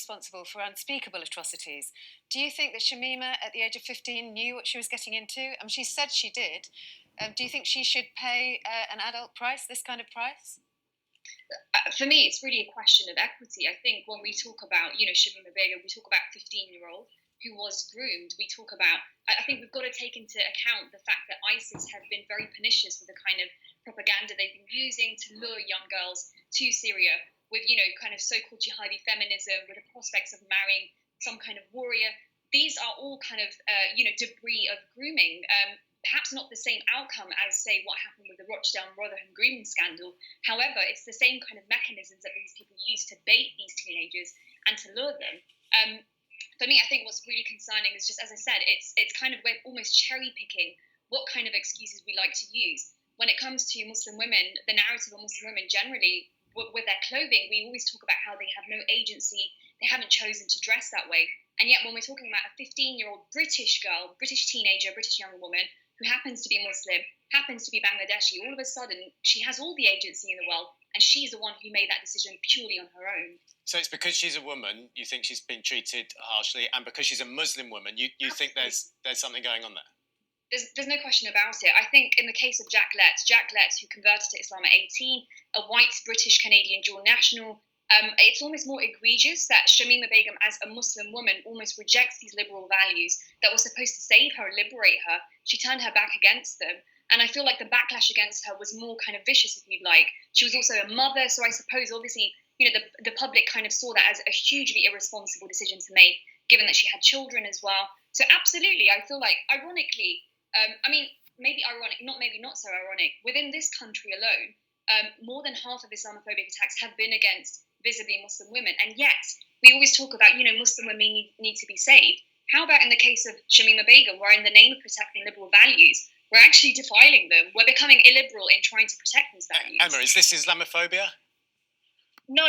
responsible for unspeakable atrocities. Do you think that Shamima, at the age of 15, knew what she was getting into? She said she did. Do you think she should pay an adult price, this kind of price? For me, it's really a question of equity. I think when we talk about, Shamima Begum, we talk about 15-year-old who was groomed. We talk about, I think we've got to take into account the fact that ISIS have been very pernicious with the kind of propaganda they've been using to lure young girls to Syria with, kind of so-called jihadi feminism, with the prospects of marrying some kind of warrior. These are all kind of, debris of grooming. Perhaps not the same outcome as, say, what happened with the Rochdale and Rotherham grooming scandal. However, it's the same kind of mechanisms that these people use to bait these teenagers and to lure them. For me, I think what's really concerning is just, as I said, it's kind of we're almost cherry picking what kind of excuses we like to use. When it comes to Muslim women, the narrative of Muslim women generally, with their clothing, we always talk about how they have no agency, they haven't chosen to dress that way. And yet, when we're talking about a 15-year-old British girl, British teenager, British young woman, who happens to be Muslim, happens to be Bangladeshi, all of a sudden she has all the agency in the world, and she's the one who made that decision purely on her own. So it's because she's a woman, you think she's been treated harshly, and because she's a Muslim woman, you think there's something going on there? There's no question about it. I think in the case of Jack Letts, who converted to Islam at 18, a white British-Canadian dual national, it's almost more egregious that Shamima Begum, as a Muslim woman, almost rejects these liberal values that were supposed to save her, liberate her. She turned her back against them. And I feel like the backlash against her was more kind of vicious, if you'd like. She was also a mother, so I suppose, obviously, the public kind of saw that as a hugely irresponsible decision to make, given that she had children as well. So absolutely, I feel like, ironically, maybe ironic, maybe not so ironic, within this country alone, more than half of Islamophobic attacks have been against visibly Muslim women. And yet, we always talk about, Muslim women need to be saved. How about in the case of Shamima Begum, where in the name of protecting liberal values, we're actually defiling them? We're becoming illiberal in trying to protect these values. Emma, is this Islamophobia? No.